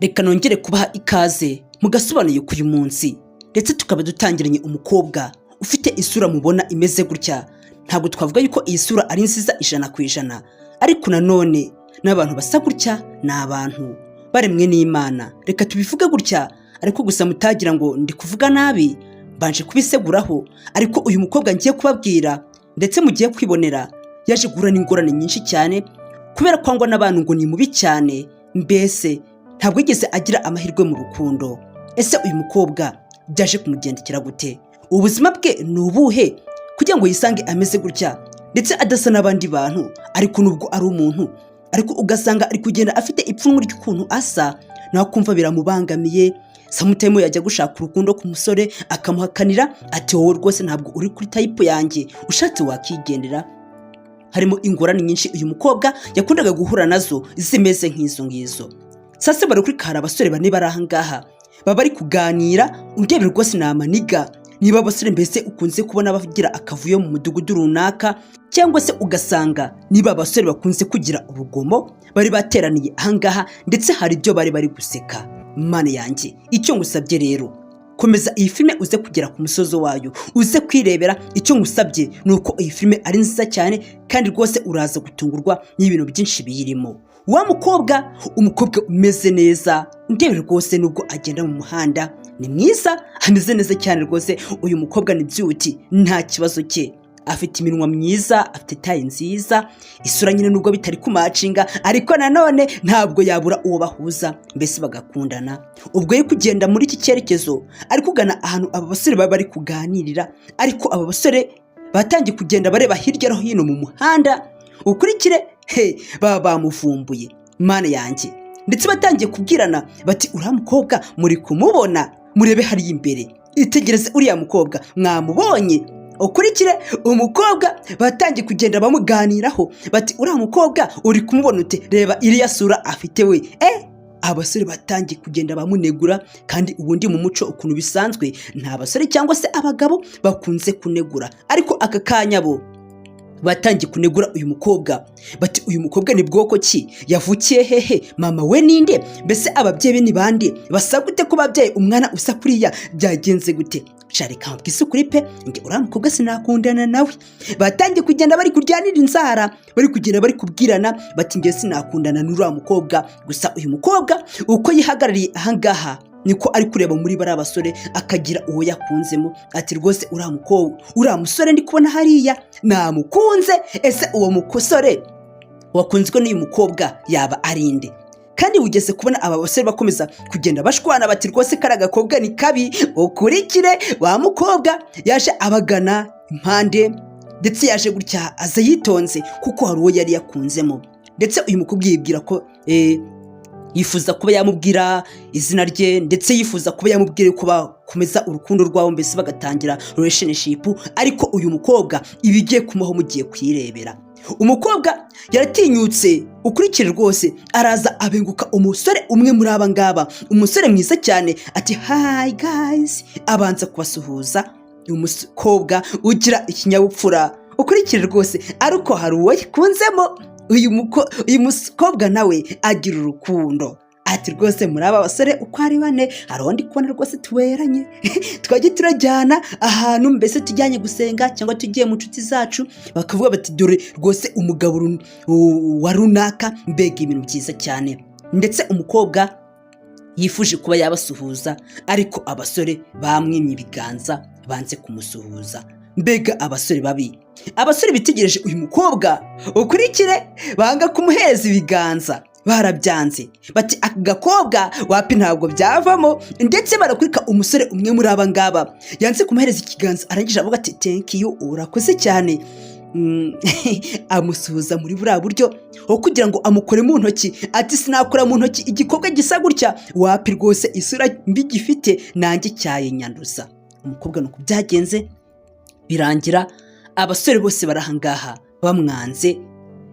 Reka nongere kubaha ikaze mugasobanuye k'uyu munsi ndetse tukaba dutangiranye umukobwa ufite isura mubona imeze gutya. Ntabwo twavuga yuko iyi sura ari nziza 100%, ariko nanone n'abantu basa gutya ni abantu baremwe n'Imana. Reka tubivuge gutya, ariko gusa mutagira ngo ndi kuvuga nabi, banje kubiseguraho. Ariko uyu mukobwa ngiye kubabwira ndetse mugiye kwibonera yaje guhura n'ingorane nyinshi cyane kubera kwangwa n'abantu ngo ni mubi cyane, mbese ntabwo yigeze agira amahirwe mu rukundo. Ese uyu mukobwa byaje kumugendekera gute? Ubuzima bwe ni ubuhe kugira ngo yisange ameze gutya ndetse adasa n'abandi bantu, ariko nubwo ari umuntu ariko ugasanga ari kugenda afite ipfunwe ry'ukuntu asa, nawe kumva biramubangamiye. Samutemo yajya gushaka urukundo ku musore akamuhakanira ati wowe rwose ntabwo uri kuri type yanjye, ushatse wakigendera. Harimo ingorane nyinshi uyu mukobwa yakundaga guhura nazo zimeze nk'izo ngizo. Sase bari kuri kara abasore bane bari ahangaha baba bari kuganira, undebe rwose namaniga. Niba abasore mbese ukunze kubona bagira akavuyo mu mudugudu runaka, cyangwa se ugasanga niba abasore bakunze kugira urugomo bari bateraniye ahangaha ndetse hari ibyo bari guseka. Mana yanjye, icyo ngusabye rero, komeza iyi filme uze kugera ku musozo wayo, uze kwirebera. Icyo ngusabye nuko iyi filme ari nziza cyane kandi rwose uraza gutungurwa n'ibintu byinshi biyirimo. Wa mukobwa, umukobwa umeze neza, ndebe rwose nubwo agenda mu muhanda ni mwiza, ameze neza cyane rwose. Uyu mukobwa ni beauty, nta kibazo cye. Afite iminwa myiza, afite taye nziza, isura nyine nubwo bitari kumacinga, ariko nanone ntabwo yabura uwo bahuza mbese bagakundana. Ubwo yari kugenda muri iki cyerekezo ari kugana ahantu aba basore baba bari kuganirira, ariko aba basore batangiye kugenda bareba hirya no hino mu muhanda. Ukurikire baba bamuvumbuye, Mana yanjye, ndetse batangiye kubwirana bati uriya mukobwa muri kumubona, murebe hariya imbere, itegereze uriya mukobwa mwamubonye. Ukurikire umukobwa batangiye kugenda bamuganiraho bati uriya mukobwa uri kumubona ute, reba iriya sura afite we. Abasore batangiye kugenda bamunegura, kandi ubundi mu muco ukuntu bisanzwe nta basore cyangwa se abagabo bakunze kunegura, ariko aka kanya bo batangiye kunegura uyu mukobwa bati uyu mukobwa ni bwoko ki, yavukiye hehe, mama we ninde, mbese ababyeyi be ni bande, basa gute ko babyeyi umwana usa kuriya, byagenze gute? Sharika mbwise kuri pe nge uriya mukobwa sinakundana nawe. Batangiye kugenda bari kuryanira inzara, bari kugenda bari kubwirana bati nge sinakundana n'uriya mukobwa. Gusa uyu mukobwa uko yihagarariye ahangaha niko ari kureba muri bari abasore akagira uwo yakunzemo, ati rwose uriya mukobwa, uriya musore ndi kubona hariya namukunze. Ese uwo musore wakunzwe n'uyu mukobwa yaba ari nde? Kandi ugeze kubona aba basore bakomeza kugenda bashwana bati rwose kari agakobwa ni kabi. Ukurikire wa mukobwa yaje abagana impande, ndetse yaje gutya aza yitonze kuko hari uwo yari yakunzemo. Ndetse uyu mukobwa yibwira ko yifuza kuba yamubwira izina rye, ndetse yifuza kuba yamubwira ko bakomeza urukundo rwabo mbese bagatangira relationship. Ariko uyu mukobwa ibigiye kumaho mugiye kwirebera. Umukobwa yaratinyutse, ukurikire rwose araza abenguka umusore umwe muri aba ngaba, umusore mwiza cyane, ati hi guys, abanza kubasuhuza. Umukobwa ugira ikinyabupfura, ukurikire rwose, ariko hari uwo yikunzemo. Uyu mukobwa nawe agira urukundo, ati rwose muri aba basore uko ari bane hari undi kubona rwose tuberanye twajye turajyana ahantu mbese tujyanye gusenga cyangwa tugiye mu nshuti zacu. Bakavuga bati dore rwose umugabo wa runaka, mbega ibintu byiza cyane. Ndetse umukobwa yifuje kuba yabasuhuza, ariko abasore bamwimye ibiganza banze kumusuhuza. Mbega abasore babi, abasore bitegereje uyu mukobwa, ukurikire banga kumuhereza ibiganza, barabyanze bati aka gakobwa wapi ntabwo byavamo. Ndetse barakurika umusore umwe muri aba ngaba yanze kumuhereza ikiganza, arangije avuga ati thank you, urakoze cyane. Amusuhuza muri buriya buryo aho kugira ngo amukore mu ntoki, ati sinakora mu ntoki igikobwa gisa gutya, wapi rwose isura mbi gifite nanjye cyayinyanduza. Umukobwa nuko byagenze birangira abasore bose barahangaha bamwanze.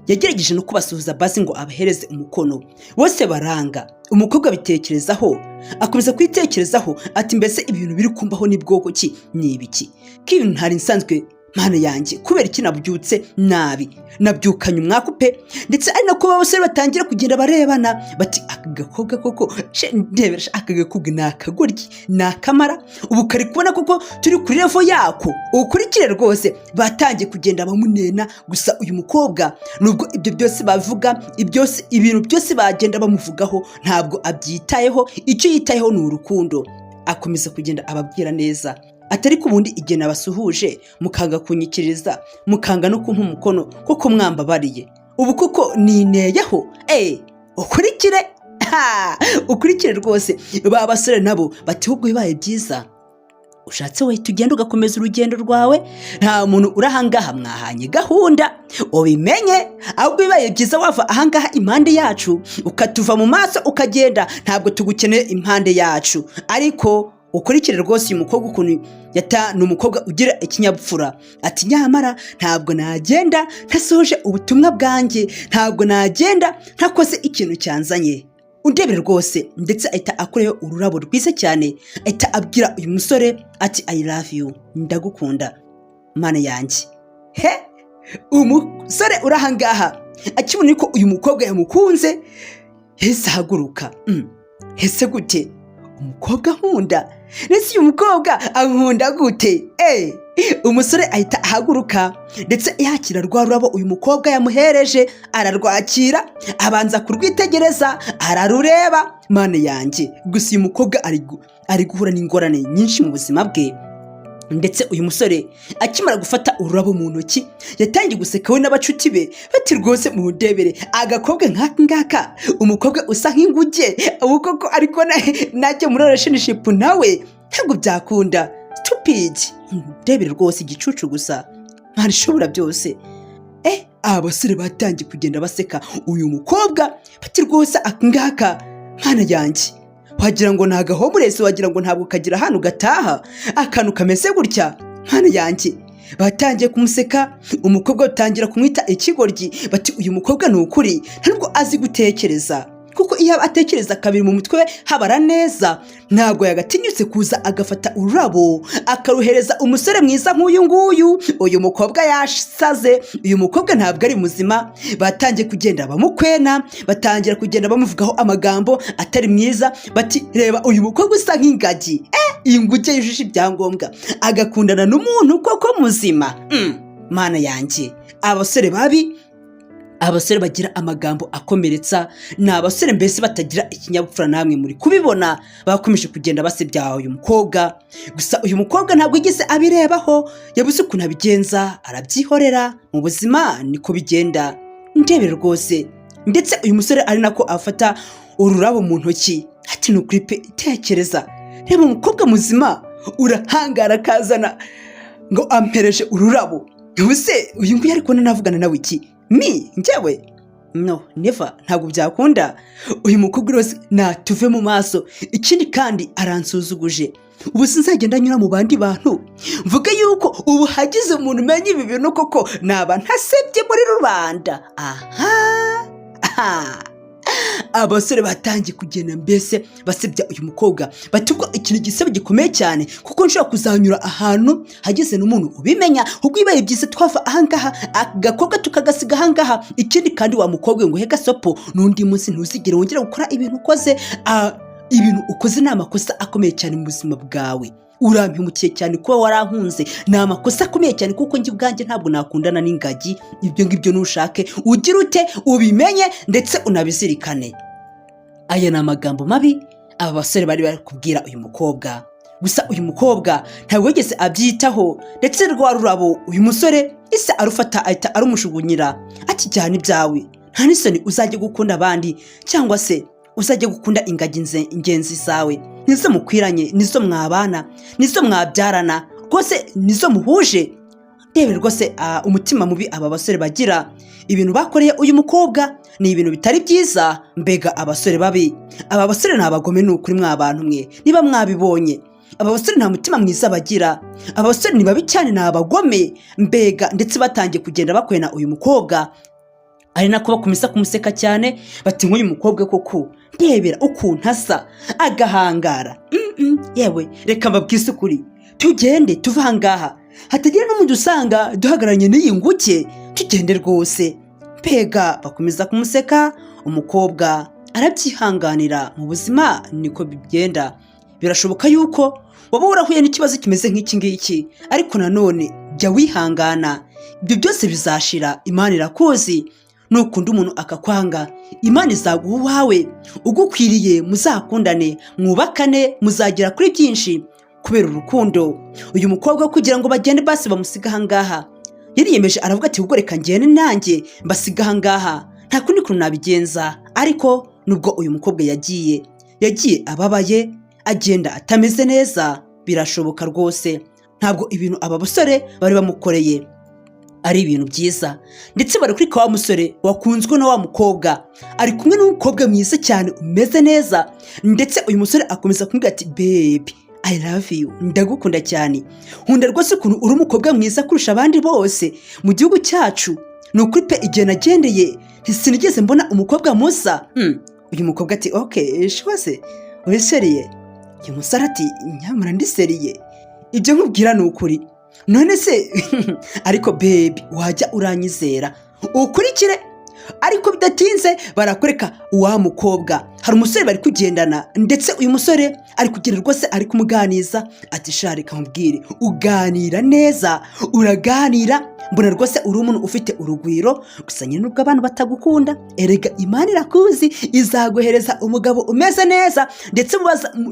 Yagerageje no kubasuhuza basi ngo abahereze umukono, bose baranga. Umukobwa bitekerezaho, akomeza kwitekerezaho ati mbese ibintu biri kumbaho ni bwoko ki, ni ibiki, k'ibintu ntari nsanzwe mana yanjye kubera iki nabyutse nabi, nabyukanye umwaka pe. Ndetse ari nako abasore batangira kugenda barebana bati aka gakobwa koko ndebera aka gakobwa nakagoryi nakamara, ubu kari kubona koko turi kuri levo yako, ukurikire rwose. Batangiye kugenda bamunena. Gusa uyu mukobwa nubwo ibyo byose bavuga, ibintu byose bagenda bamuvugaho, ntabwo abyitayeho. Icyo yitayeho ni urukundo. Akomeza kugenda ababwira neza atari ku bundi igihe nabasuhuje mukanga kunyikiriza, mukanga no kumpa umukono kuko mwambabariye, ubu kuko nineyeho. Ukurikire rwose. Ba basore nabo bati ahubwo bibaye byiza ushatse wahita ugenda ugakomeza urugendo rwawe, nta muntu urahangaha mwahanye gahunda ubimenye. ahubwo bibaye byiza wava ahangaha impande yacu ukatuva mu maso ukagenda, ntabwo tugukeneye impande yacu. Ariko ukurikire rwose uyu mukobwa ukuntu ni umukobwa ugira ikinyabupfura. Ati nyamara ntabwo nagenda ntasohoje ubutumwa bwanjye, ntabwo nagenda ntakoze ikintu cyanzanye. Undebere rwose. Ndetse ahita akureho ururabo rwiza cyane, ahita abwira uyu musore ati I love you, ndagukunda mana yanjye. Umusore urahangaha akibona ko uyu mukobwa yamukunze hese haguruka. Hese gute umukobwa nkunda? Nese uyu mukobwa ankunda gute? Umusore ahita ahaguruka ndetse yakira rwa rurabo uyu mukobwa yamuhereje, ararwakira abanza kurwitegereza, ararureba. Mana yanjye. Gusa uyu mukobwa ari guhura n'ingorane nyinshi mu buzima bwe. Ndetse uyu musore akimara gufata ururabo mu ntoki yatangiye guseka we n'abacuti be bati rwose mundebere agakobwa nk'aka ngaka, umukobwa usa nk'inguge ubu koko, ariko najya muri relationship nawe ntabwo byakunda. Stupid. Ndebere rwose igicucu gusa, ntarishobora byose. Abasore batangiye kugenda baseka uyu mukobwa bati rwose aka ngaka mana yanjye, wagira ngo nta gahomurese, wagira ngo ntabwo kagira ahantu gataha, akantu kameze gutya mana yanjye. Batangiye kumuseka, umukobwa utangira kumwita ikigoryi. Bati uyu mukobwa ni ukuri ntabwo azi gutekereza, kuko iyo atekereza kabiri mu mutwe we habara neza. Ntabwo yagatinyutse kuza agafata ururabo akaruhereza umusore mwiza nk'uyu nguyu. Uyu mukobwa yasaze, uyu mukobwa ntabwo ari muzima. Batangiye kugenda bamukwena, batangira kugenda bamuvugaho amagambo atari mwiza. Bati reba uyu mukobwa usa nk'ingagi, iyi nguge yujuje ibyangombwa agakundana n'umuntu koko muzima. Mana yanjye. Abasore babi, abasore bagira amagambo akomeretsa, ni abasore mbese batagira ikinyabupfura. Namwe muri kubibona bakomeje kugenda basebya uyu mukobwa. Gusa uyu mukobwa ntabwo yigeze abirebaho, yabuze ukuntu abigenza, arabyihorera. Mu buzima niko bigenda. Ndebere rwose. Ndetse uyu musore ari nako afata ururabo mu ntoki. Ati nukuri pe, tekereza, reba umukobwa muzima urahangara kazana ngo ampereje ururabo. Ubuse uyu nguyu ariko nanavugana nawe iki? Njyewe no, never, ntabwo byakunda. Uyu mukobwa rwose natuve mu maso. Ikindi kandi aransuzuguje. Ubu sinzagenda nyura mu bandi bantu mvuga yuko ubu hagize umuntu umenya ibi bintu koko naba ntasebye muri rubanda. Abasore batangiye kugenda mbese basebya uyu mukobwa. Batubwo ikintu gisebe gikomeye cyane, kuko nshobora kuzanyura ahantu hagize n'umuntu ubimenya, ubwo ibaye byiza twava ahangaha agakobwa tukagasiga ahangaha. Ikindi kandi wa mukobwa ngo hega sopo, n'undi munsi ntuzigere wongera gukora ibintu ukoze. Ibintu ukoze ni amakosa akomeye cyane mu buzima bwawe. Urampimukiye cyane kuba warankunze, ni amakosa akomeye cyane, kuko njye ubwanjye ntabwo nakundana n'ingagi. Ibyo ngibyo nushake ugira ute ubimenye ndetse unabizirikane. Aya ni amagambo mabi aba basore bari kubwira uyu mukobwa. Gusa uyu mukobwa ntabwo yigeze abyitaho, ndetse rwa rurabo uyu musore ise arufata ahita arumushugunyira. Ati jyana ibyawe, nta n'isoni uzajya gukunda abandi, cyangwa se uzajya gukunda ingagi ingenzi zawe. Nizo mukwiranye, nizo mwabana, nizo mwabyarana, rwose nizo muhuje. Ndebe rwose umutima mubi aba basore bagira. Ibintu bakoreye uyu mukobwa ni ibintu bitari byiza. Mbega abasore babi, aba basore ni abagome n'ukuri mw'abantu mwe niba mwabibonye. Aba basore nta mutima mwiza bagira, aba basore ni babi cyane, ni abagome mbega. Ndetse batangiye kugenda bakwena uyu mukobwa, ari nako bakomeza kumuseka cyane. Bati nk'uyu mukobwa koko ndebera ukuntu asa agahangara. Yewe reka mbabwise ukuri, tugende tuva ahangaha. hatagira n'umuntu usanga duhagararanye n'iyi nguke tugende rwose. Mbega bakomeza kumuseka. Umukobwa arabyihanganira, mu buzima niko bigenda. Birashoboka yuko waba warahuye n'ikibazo kimeze nk'iki ngiki, ariko nanone jya wihangana, ibyo byose bizashira. Imana irakuzi. Nukunda umuntu akakwanga, Imana izaguha uwawe ugukwiriye, muzakundane, mwubakane, muzagera kuri byinshi kubera urukundo. Uyu mukobwa kugira ngo bagende basi bamusiga ahangaha, yariyemeje aravuga ati ubwo reka ngende nanjye mbasiga ahangaha, nta kundi kuntu nabigenza. Ariko nubwo uyu mukobwa yagiye ababaye, agenda atameze neza, birashoboka rwose. Ntabwo ibintu aba basore bari bamukoreye ari ibintu byiza, ndetse bari kuri wa musore wakunzwe na wa mukobwa, ari kumwe n'umukobwa mwiza cyane umeze neza, ndetse uyu musore akomeza kumubwira ati baby I love you, ndagukunda cyane, nkunda rwose ukuntu uri umukobwa mwiza kurusha abandi bose mu gihugu cyacu. Ni ukuri pe, igihe nagendeye sinigeze mbona umukobwa musa. Uyu mukobwa ati okay shwase uri seriye? Uyu musore ati nyamara ndi seriye, ibyo nkubwira ni ukuri. None se ariko baby wajya uranyizera ukurikire. Ariko bidatinze barakoreka wa mukobwa, hari umusore bari kugendana, ndetse uyu musore ari kugenda rwose ari kumuganiza ati shari kamubwire uganira neza, uraganira, mbona rwose uri umuntu ufite urugwiro, gusa nyine nubwo abantu batagukunda, erega Imana irakuzi, izaguhereza umugabo umeze neza,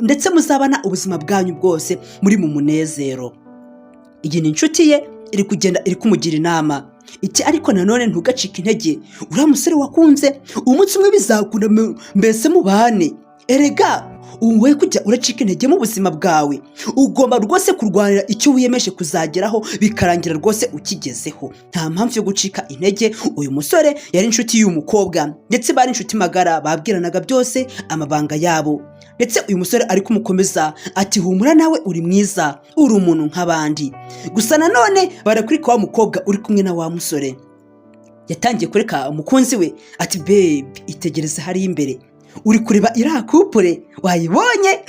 ndetse muzabana ubuzima bwanyu bwose muri mu munezero. Iyi ni inshuti ye iri kugenda iri kumugira inama iki, ariko nanone ntugacike intege. Uriya musore wakunze, umunsi umwe bizakunda, mbese mubane. Erega wowe kujya uracika intege mu buzima bwawe, ugomba rwose kurwanira icyo wiyemeje kuzageraho, bikarangira rwose ukigezeho. Nta mpamvu yo gucika intege. Uyu musore yari inshuti y'uyu mukobwa, ndetse bari inshuti magara, babwiranaga byose amabanga yabo. Ndetse uyu musore ari kumukomeza ati humura nawe uri mwiza, uri umuntu nk'abandi. Gusa nanone barakurika wa mukobwa uri kumwe na wa musore, yatangiye kureka umukunzi we ati baby itegereze hari imbere, uri kureba iriya kupure wayibonye?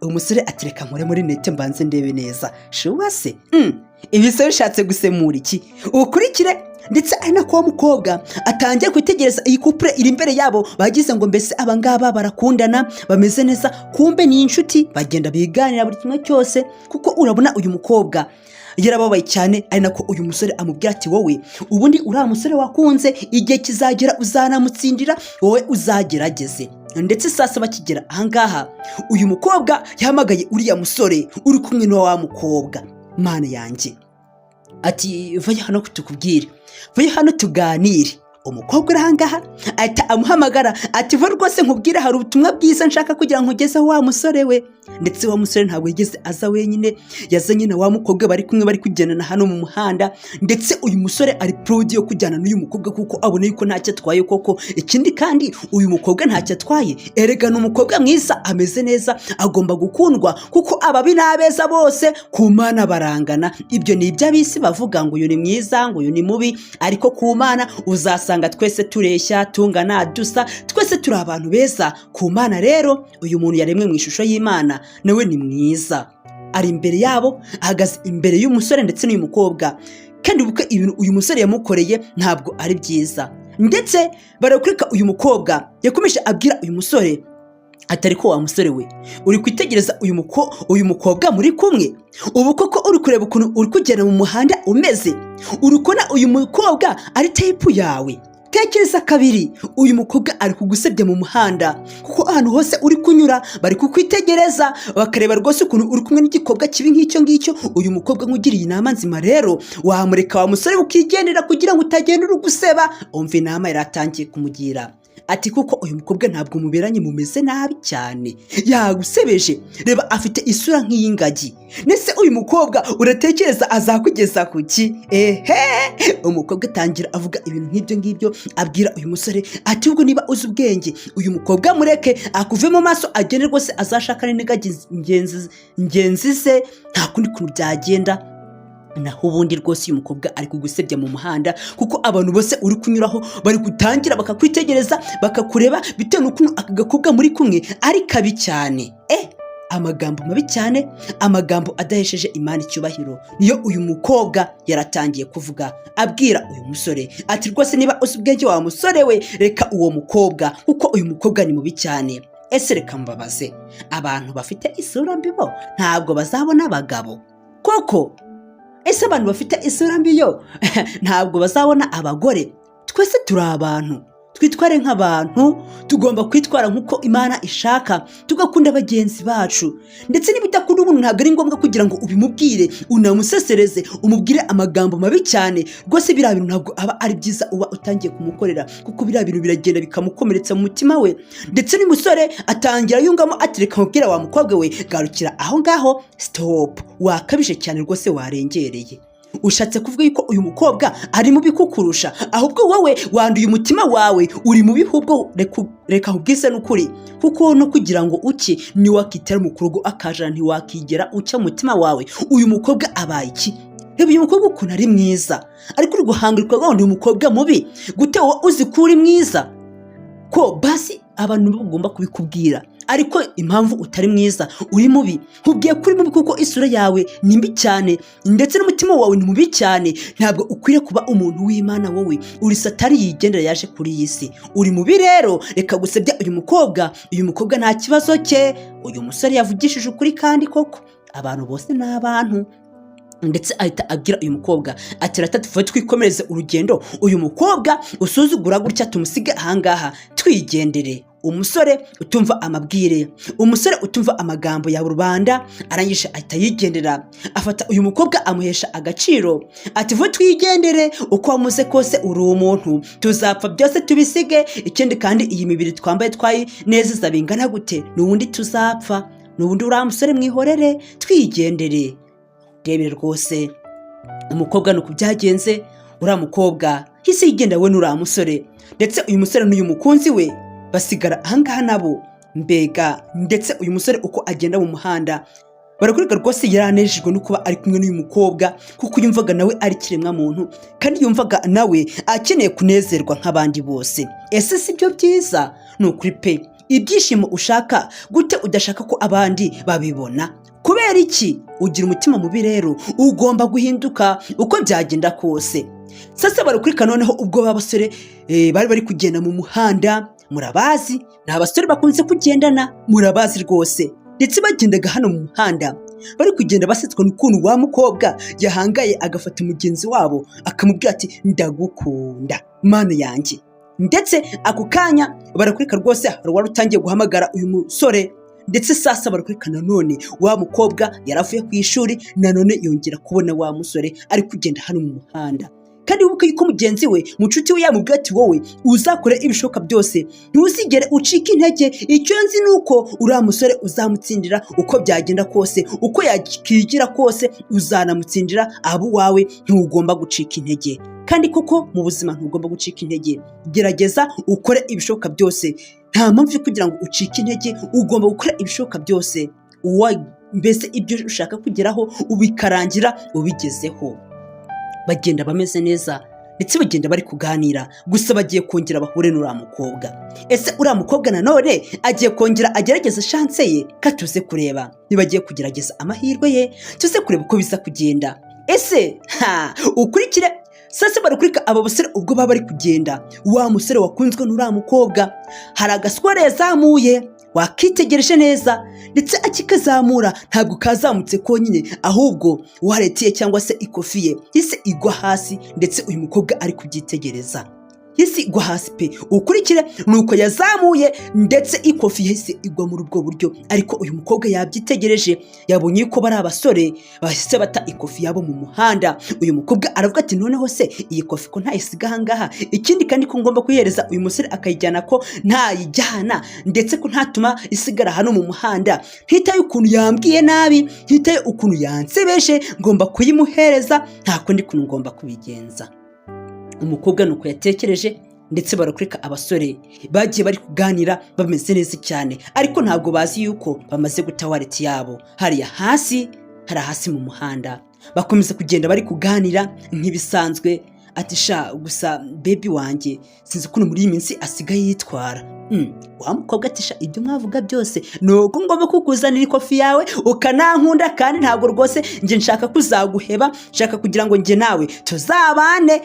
Umusore ati reka nkore muri nete mbanze ndebe neza. Shuwa se ibi se bishatse gusemura iki? Ukurikire. Ndetse ari nako wa mukobwa atangiye kwitegereza iyi kupure iri imbere yabo, bagize ngo mbese abangaba barakundana, bameze neza, kumbe ni inshuti, bagenda biganira buri kimwe cyose. Kuko urabona uyu mukobwa yarababaye cyane, ari nako uyu musore amubwira ati wowe ubundi uriya musore wakunze, igihe kizagera uzanamutsindira, wowe uzagerageze. Ndetse sasa bakigera ahangaha, uyu mukobwa yahamagaye uriya musore uri kumwe na wa mukobwa. Mana yanjye, ati vaya hano tukubwire, vaya hano tuganire. Umukobwa uri ahangaha ahita amuhamagara ati vuba rwose nkubwire, hari ubutumwa bwiza nshaka kugira ngo ugezeho wa musore we. Ndetse wa musore ntabwo yigeze aza wenyine, yazanye na wa mukobwa bari kumwe, bari kugendana hano mu muhanda. Ndetse uyu musore ari proud yo kujyana n'uyu mukobwa kuko abona yuko ntacyo atwaye koko. Ikindi kandi uyu mukobwa ntacyo atwaye, erega ni umukobwa mwiza, ameze neza, agomba gukundwa kuko ababi n'abeza bose ku Mana barangana. Ibyo ni iby'abisi bavuga ngo uyu ni mwiza, ngo uyu ni mubi, ariko ku Mana uzasanga twese tureshya, tungana, dusa, twese turi abantu beza. Ku Mana rero uyu muntu yaremwe mu ishusho y'Imana, nawe ni mwiza. Ari imbere yabo, ahagaze imbere y'umusore ndetse n'uyu mukobwa, kandi buke ibintu uyu musore yamukoreye ntabwo ari byiza. Ndetse barakurika uyu mukobwa yakomeje abwira uyu musore atari ko wa musore we uri kwitegereza uyu mukobwa muri kumwe, ubu koko uri kureba ukuntu uri kugenda mu muhanda umeze, uri kubona uyu mukobwa ari type yawe. Tekereza kabiri, uyu mukobwa ari kugusebya mu muhanda, kuko ahantu hose uri kunyura bari kukwitegereza, bakareba rwose ukuntu uri kumwe n'igikobwa kibi nk'icyo ngicyo. Uyu mukobwa nkugiriye inama nzima rero, wamureka wa musore ukigendera kugira ngo utagenda uri guseba. Umva inama yaratangiye kumugira ati kuko uyu mukobwa ntabwo muberanye, mumeze nabi cyane, yagusebeje. Reba afite isura nk'iy'ingagi. Nese uyu mukobwa uratekereza azakugeza kuki? Umukobwa atangira avuga ibintu nk'ibyo ngibyo, abwira uyu musore ati ubwo niba uzi ubwenge, uyu mukobwa mureke akuve mu maso, agende rwose azashakane n'ingagi ngenzi ze, nta kundi kuntu byagenda. Naho ubundi rwose uyu mukobwa ari kugusebya mu muhanda, kuko abantu bose uri kunyuraho bari gutangira bakakwitegereza, bakakureba bitewe n'ukuntu aka gakobwa muri kumwe ari kabi cyane. amagambo mabi cyane, amagambo adahesheje Imana icyubahiro. Niyo uyu mukobwa yaratangiye kuvuga abwira uyu musore ati rwose niba uzi ubwenge wa musore we reka uwo mukobwa kuko uyu mukobwa ni mubi cyane. Ese reka mbabaze, abantu bafite isura mbi bo ntabwo bazabona abagabo koko? Ese abantu bafite isura mbi yo ntabwo bazabona abagore? Twese turi abantu, twitware nk'abantu, tugomba kwitwara nk'uko Imana ishaka, tugakunda bagenzi bacu. Ndetse niba udakunda umuntu ntabwo ari ngombwa kugira ngo ubimubwire unamusesereze umubwire amagambo mabi cyane. Rwose biriya bintu ntabwo aba ari byiza uba utangiye kumukorera, kuko biriya bintu biragenda bikamukomeretsa mu mutima we. Ndetse n'umusore atangira yungamo ati reka mubwira wa mukobwa we garukira aho ngaho, stop, wakabije cyane rwose, warengereye. Ushatse kuvuga yuko uyu mukobwa ari mubi kukurusha, ahubwo wowe wanduye umutima wawe, uri mubi, ahubwo reka ubwise n'ukuri, kuko no kugira ngo uke ni wakitera mu kurugo akajana ntiwakigera ucya umutima wawe. Uyu mukobwa abaye iki? Reba uyu mukobwa ukuntu ari mwiza, ariko uri guhangirwa gahunda uyu mukobwa mubi gute wowe uzi ko uri mwiza? Ko basi abantu bagomba kubikubwira, ariko impamvu utari mwiza uri mubi, nkubwiye kuri mubi kuko isura yawe ni mbi cyane, ndetse n'umutima wawe ni mubi cyane. Ntabwo ukwiriye kuba umuntu w'Imana, wowe uri satani yigendera yaje kuri iyi si, uri mubi. Rero reka gusebya uyu mukobwa nta kibazo cye. Uyu musore yavugishije ukuri kandi koko abantu bose ni abantu. Ndetse ahita abwira uyu mukobwa ati rata tuvuye twikomereze urugendo, uyu mukobwa usuzugura gutya tumusige ahangaha twigendere. Umusore utumva amabwire, umusore utumva amagambo ya rubanda, arangije ahita yigendera, afata uyu mukobwa amuhesha agaciro ati vuba twigendere, uko wamuze kose uri umuntu, tuzapfa byose tubisige, ikindi kandi iyi mibiri twambaye twayinezeza bingana gute, n'ubundi tuzapfa, n'ubundi uriya musore mwihorere twigendere. Rebere rwose umukobwa nuko byagenze, uriya mukobwa hise yigenda we n'uriya musore, ndetse uyu musore n'uyu mukunzi we basigara ahangaha nabo. Mbega ndetse uyu musore uko agenda mu muhanda barakurika rwose yaranejejwe no kuba ari kumwe n'uyu mukobwa, kuko yumvaga nawe ari kiremwa muntu, kandi yumvaga nawe akeneye kunezerwa nk'abandi bose. Ese si byo byiza? Ni ukuri pe, ibyishimo ushaka gute udashaka ko abandi babibona? Kubera iki? Ugira umutima mubi, rero ugomba guhinduka uko byagenda kose. Sasa barakurika noneho ubwo babasore bari kugenda mu muhanda, murabazi ni abasore bakunze kugendana, murabazi rwose. Ndetse bagendaga hano mu muhanda bari kugenda basetswa n'ukuntu wa mukobwa yahangaye agafata mugenzi wabo akamubwira ati ndagukunda mana yanjye. Ndetse ako kanya barakurika rwose hari wari utangiye guhamagara uyu musore, ndetse sasa barakurika nanone wa mukobwa yaravuye ku ishuri, nanone yongera kubona wa musore ari kugenda hano mu muhanda. Kandi wibuke yuko mugenzi we mucuti we yamubwira ati wowe uzakore ibishoboka byose, ntuzigere ucika intege, icyo nzi nuko uriya musore uzamutsindira uko byagenda kose, uko yakigira kose uzanamutsindira, abo wawe ntugomba gucika intege. Kandi koko mu buzima ntugomba gucika intege, gerageza ukore ibishoboka byose, nta mpamvu yo kugira ngo ucike intege, ugomba gukora ibishoboka byose, mbese ibyo ushaka kugeraho ubikarangira ubigezeho. Bagenda bameze neza, ndetse bagenda bari kuganira, gusa bagiye kongera bahure n'uriya mukobwa. Ese uriya mukobwa nanone agiye kongera agerageza chance ye? Katuze kureba niba agiye kugerageza amahirwe ye, tuze kureba uko biza kugenda. Ese ukurikire. Sasa barakurika aba basore ubwo baba bari kugenda, wa musore wakunzwe n'uriya mukobwa hari agaswara yazamuye, wakitegereje neza, ndetse akikazamura ntabwo kazamutse konyine, ahubwo waretiye cyangwa se ikofi ye yise igwa hasi, ndetse uyu mukobwa ari kubyitegereza. Yise igwa hasi pe, ukurikire nuko yazamuye, ndetse ikofi yise igwa muri ubwo buryo. Ariko uyu mukobwa yabyitegereje, yabonye ko bari abasore bahise bata ikofi yabo mu muhanda. Uyu mukobwa aravuga ati noneho se iyi kofi ko ntayisiga ahangaha, ikindi kandi ko ngomba kuyihereza uyu musore akayijyana ko ntayijyana, ndetse ko ntatuma isigara hano mu muhanda. Ntitaye ukuntu yambwiye nabi, ntitaye ukuntu yansebeje, ngomba kuyimuhereza, nta kundi kuntu ngomba kubigenza. Umukobwa nuko yatekereje, ndetse barakurika abasore bagiye bari kuganira bameze neza cyane, ariko ntabwo bazi yuko bamaze guta wallet yabo hariya hasi, hari hasi mu muhanda. Bakomeza kugenda bari kuganira nk'ibisanzwe, ati sha gusa baby wanjye sinzi ukuntu muri iyi minsi asigaye yitwara. Wa mukobwa ati sha ibyo mwavuga byose nuko ngomba kukuzanira ikofi yawe ukanankunda kandi ntabwo rwose njye nshaka kuzaguheba, nshaka kugira ngo njye nawe tuzabane.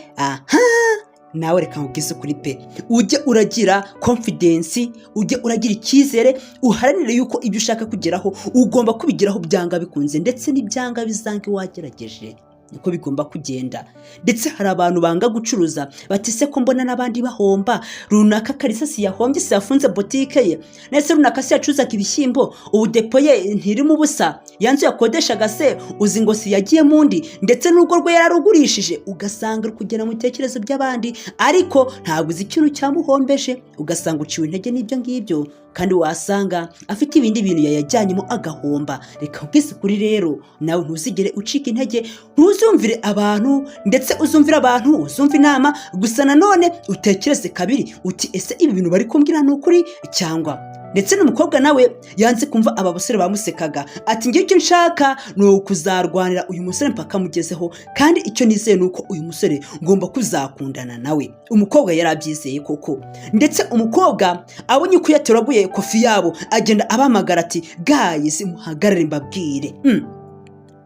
Nawe reka nkubwize ukuri pe, ujye uragira confidence, ujye uragira icyizere, uharanire yuko ibyo ushaka kugeraho ugomba kubigeraho byanga bikunze, ndetse n'ibyanga bizange wagerageje niko bigomba kugenda. Ndetse hari abantu banga gucuruza bati se ko mbona n'abandi bahomba, runaka Kalisa si yahombye, se yafunze botike ye, nese runaka si yacuzaga ibishyimbo ubu depo ye ntirimo ubusa, yanzu yakodeshaga se uzi ngo si yagiye mundi, ndetse n'urugo rwe yararugurishije. Ugasanga uri kugena mu bitekerezo by'abandi ariko ntabwo uzi ikintu cyamuhombeje, ugasanga uciwe intege n'ibyo ngibyo, kandi wasanga afite ibindi bintu yayajyanyemo agahomba. Reka ubwise kuri rero nawe ntuzigere ucika intege, ntuzumvire abantu, ndetse uzumvira abantu, uzumva inama, gusa nanone utekereze kabiri uti ese ibi bintu bari kumbwira ni ukuri cyangwa. Ndetse n'umukobwa nawe yanze kumva aba basore bamusekaga ati ngiye icyo nshaka ni ukuzarwanira uyu musore mpaka mugezeho, kandi icyo nizeye nuko uyu musore ngomba kuzakundana nawe. Umukobwa yarabyizeye koko, ndetse umukobwa abonye ko yatoraguye kofi yabo agenda abahamagara ati guys muhagarare mbabwire.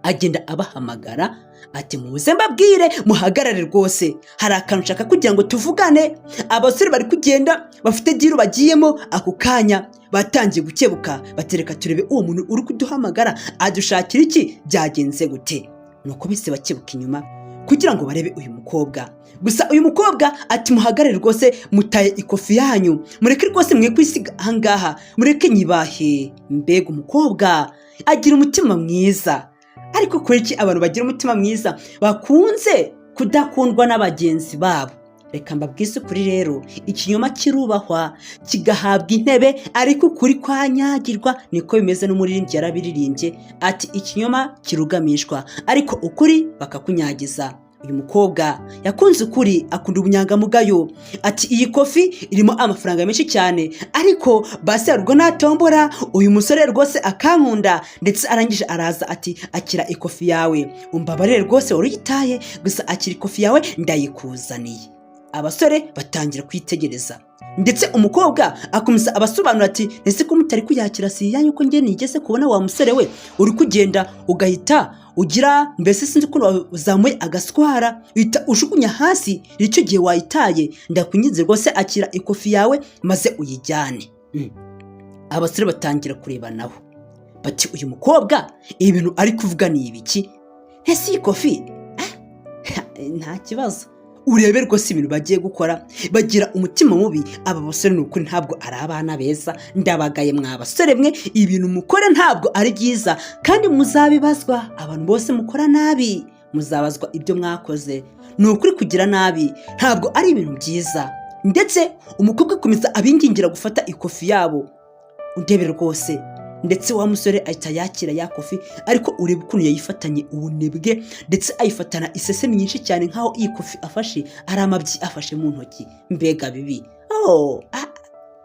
Agenda abahamagara ati muze mbabwire muhagarare rwose, hari akantu nshaka kugira ngo tuvugane. Abasore bari kugenda bafite diro bagiyemo, ako kanya batangiye gukebuka batereka turebe uwo muntu uri kuduhamagara adushakira iki, byagenze gute. Nuko bise bakebuka inyuma kugira ngo barebe uyu mukobwa. Gusa uyu mukobwa ati muhagarare rwose mutaye ikofi yanyu, mureke rwose mwe kwisiga ahangaha, mureke nyibahe. Mbega umukobwa agira umutima mwiza. Ariko kuriki abantu bagira umutima mwiza bakunze kudakundwa n'abagenzi babo. Reka mbabwise kuri rero, ikinyoma kirubahwa kigahabwa intebe, ariko ukuri kwanyagirwa. Niko bimeze n'umuririmbyi yarabiririmbye ati ikinyoma kirugamishwa ariko ukuri bakakunyagiza. Uyu mukobwa yakunze ukuri, akunda ubunyangamugayo. Ati iyi kofi irimo amafaranga menshi cyane, ariko basi yarwo natombora uyu musore rwose akankunda. Ndetse arangije araza ati akira ikofi yawe, umbabarire rwose waruyitaye, gusa akira ikofi yawe ndayikuzaniye. Abasore batangira kwitegereza, ndetse umukobwa akomeza abasobanura ati ese ko mutari kuyakira si yanyu ko ngiye nigeze kubona wa musore we uri kugenda ugahita ugira mbese sinzi ko uzamuye agaswara uhita ushukunya hasi, icyo gihe wayitaye. Ndakunyinze rwose akira ikofi yawe maze uyijyane. Abasore batangira kureba naho bati uyu mukobwa ibintu ari kuvuga ni ibiki, ese iyi kofi nta kibazo. Urebe rwose ibintu bagiye gukora bagira umutima mubi. Aba basore n'ukuri ntabwo ari abana beza, ndabagaye mwa basore mwe, ibintu mukora ntabwo ari byiza kandi muzabibazwa. Abantu bose mukora nabi muzabazwa ibyo mwakoze. N'ukuri kugira nabi ntabwo ari ibintu byiza. Ndetse umukobwa akomeza abingingira gufata ikofi yabo. Undebe rwose, ndetse wa musore ahita yakira ya kofi, ariko urebe ukuntu yayifatanye ubunebwe, ndetse ayifatana isesemi nyinshi cyane nkaho iyi kofi afashe ari amabyi afashe mu ntoki. Mbega bibi,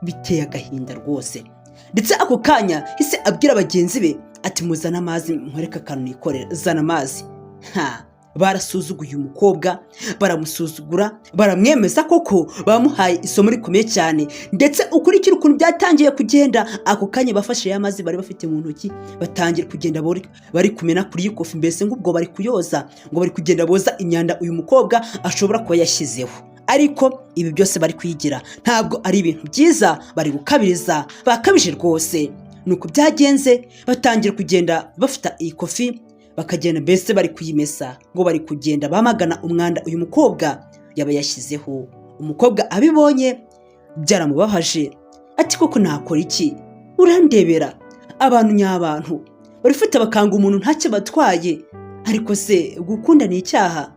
biteye agahinda rwose. Ndetse ako kanya hise abwira bagenzi be ati muzana amazi nkwereka akantu nikorera, zana amazi. Barasuzuguye umukobwa, baramusuzugura, baramwemeza koko bamuhaye isomo rikomeye cyane. Ndetse ukurikira ukuntu byatangiye kugenda, ako kanya bafashe ya mazi bari bafite mu ntoki batangira kugenda bari kumena kuri iyi kofi, mbese ngubwo bari kuyoza, ngo bari kugenda boza imyanda uyu mukobwa ashobora kuba yashyizeho. Ariko ibi byose bari kwigira ntabwo ari ibintu byiza, bari gukabiriza, bakabije rwose. Nuko byagenze batangira kugenda bafita iyi kofi bakagenda mbese bari kuyimesa, ngo bari kugenda bamagana umwanda uyu mukobwa yaba yashyizeho. Umukobwa abibonye byaramubabaje ati koko nakora iki, urandebera abantu nyabantu barifite bakanga umuntu ntacyo batwaye, ariko se gukunda ni icyaha?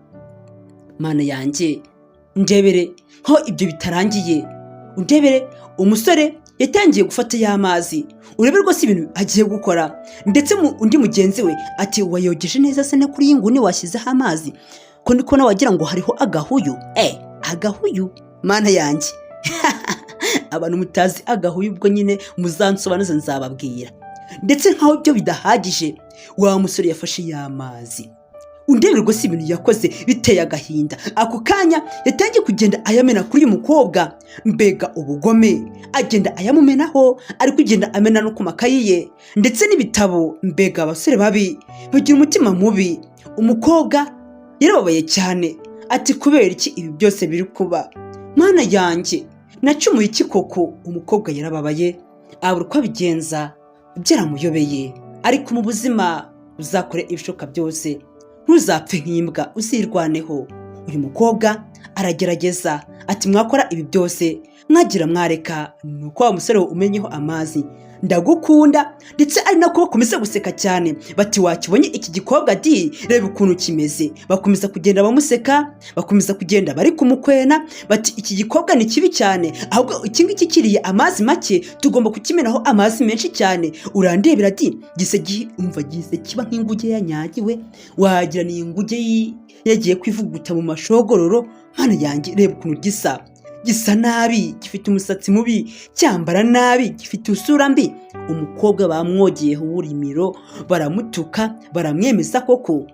Mana yanjye ndebere ho ibyo bitarangiye. Undebere umusore yatangiye gufata y'amazi, urebe rwose ibintu agiye gukora. Ndetse undi mugenzi we ati wayogeje neza se kuri iyi nguni washyizeho amazi ko ndiko na wagira ngo hariho agahuyu. Agahuyu mana yanjye abantu mutazi agahuyu ubwo nyine muzansobanuza nzababwira. Ndetse nkaho ibyo bidahagije, wa musore yafashe y'amazi undebere rwose ibintu yakoze biteye agahinda. Ako kanya yatangiye kugenda ayamena kuri uyu mukobwa, mbega ubugome, agenda ayamumenaho, ari kugenda amena no ku makayi ye ndetse n'ibitabo. Mbega abasore babi bagira umutima mubi. Umukobwa yarababaye cyane, ati kubera iki ibi byose biri kuba? Mana yanjye, nacumuye iki koko? Umukobwa yarababaye, abura uko abigenza, byaramuyobeye. Ariko mu buzima uzakore ibishoboka byose, ntuzapfe nk'imbwa, uzirwaneho. Uyu mukobwa aragerageza, ati mwakora ibi byose mwagira mwareka, nuko wa musore umenyeho amazi, ndagukunda, ndetse ari nako bakomeza guseka cyane, bati wakibonye iki gikobwa di, reba ukuntu kimeze. Bakomeza kugenda bamuseka, bakomeza kugenda bari kumukwena, bati iki gikobwa ni kibi cyane, ahubwo iki ngiki kiriye amazi make, tugomba kukimenaho amazi menshi cyane. Urandebera di, gise umva gise kiba nk'inguge yanyagiwe, wagira ni inguge yagiye kwivuguta mu mashogororo. Mana yanjye, reba ukuntu gisa nabi, gifite umusatsi mubi, cyambara nabi, gifite usura mbi. Umukobwa bamwogeyeho uburimiro, baramutuka, baramwemeza koko.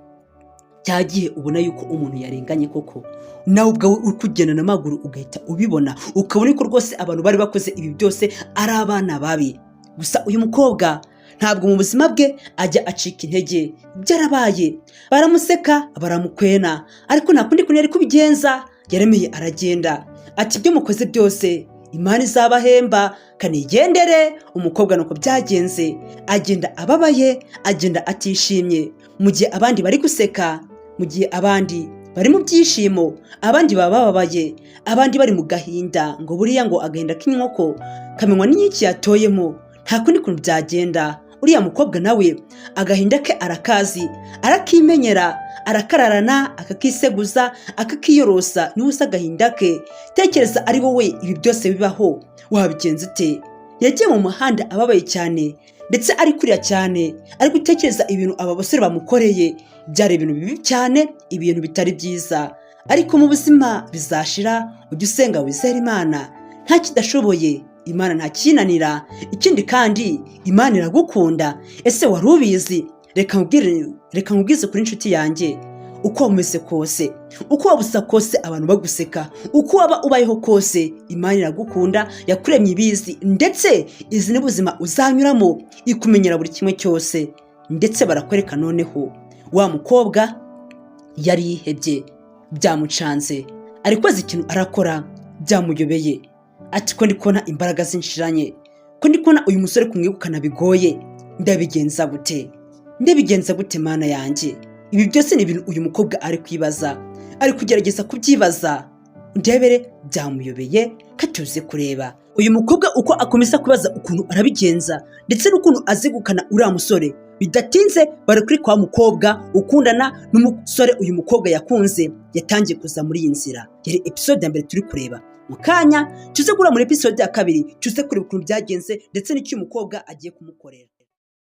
Cyagiye ubona yuko umuntu yarenganye koko, nawe ubwawe uri kugenda n'amaguru ugahita ubibona, ukabona ko rwose abantu bari bakoze ibi byose ari abana babi. Gusa uyu mukobwa ntabwo mu buzima bwe ajya acika intege. Byarabaye, baramuseka, baramukwena, ariko nta kundi kuntu yari kubigenza. Yaremeye aragenda, ati ibyo mukoze byose Imana izabahemba, kanigendere. Umukobwa nuko byagenze, agenda ababaye, agenda atishimye. Mu gihe abandi bari guseka, mu gihe abandi bari mu byishimo, abandi baba bababaye, abandi bari mu gahinda, ngo buriya ngo agahinda k'inkoko kamenywa n'inkiki yatoyemo. Nta kundi kuntu byagenda. Uriya mukobwa nawe agahinda ke arakazi, arakimenyera, arakararana, akakiseguza, akakiyorosa. Niwe usa agahinda ke. Tekereza ari wowe ibi byose bibaho, wabigenza ute? Yagiye mu muhanda ababaye cyane, ndetse ari kurira cyane, ari gutekereza ibintu aba basore bamukoreye. Byari ibintu bibi cyane, ibintu bitari byiza, ariko mu buzima bizashira. Ujye usenga, wizere Imana, nta kidashoboye. Imana nta kinanira. Ikindi kandi Imana iragukunda. Ese wari ubizi? Reka nkubwize kuri inshuti yanjye, uko umeze kose, uko wabusa kose abantu baguseka, uko waba ubayeho kose, Imana iragukunda, yakuremye ibizi, ndetse izi n'ubuzima uzanyuramo, ikumenyera buri kimwe cyose. Ndetse barakwereka noneho wa mukobwa yari yihebye, byamucanze, ariko azi ikintu arakora, byamuyobeye. Ati ko ndi kubona imbaraga zinshiranye, ko ndi kubona uyu musore kumwegukana bigoye, ndabigenza gute Mana yanjye? Ibi byose ni ibintu uyu mukobwa ari kwibaza, ari kugerageza kubyibaza. Ndebere byamuyobeye, katuze kureba uyu mukobwa uko akomeza kubaza ukuntu arabigenza, ndetse n'ukuntu azegukana uriya musore. Bidatinze bari kuri kwa mukobwa ukundana n'umusore uyu mukobwa yakunze, yatangiye kuza muri iyi nzira. Yari episode ya mbere turi kureba. Mu kanya tuze gura muri episode ya kabiri, tuze kureba ukuntu byagenze ndetse n'icyo umukobwa agiye kumukorera.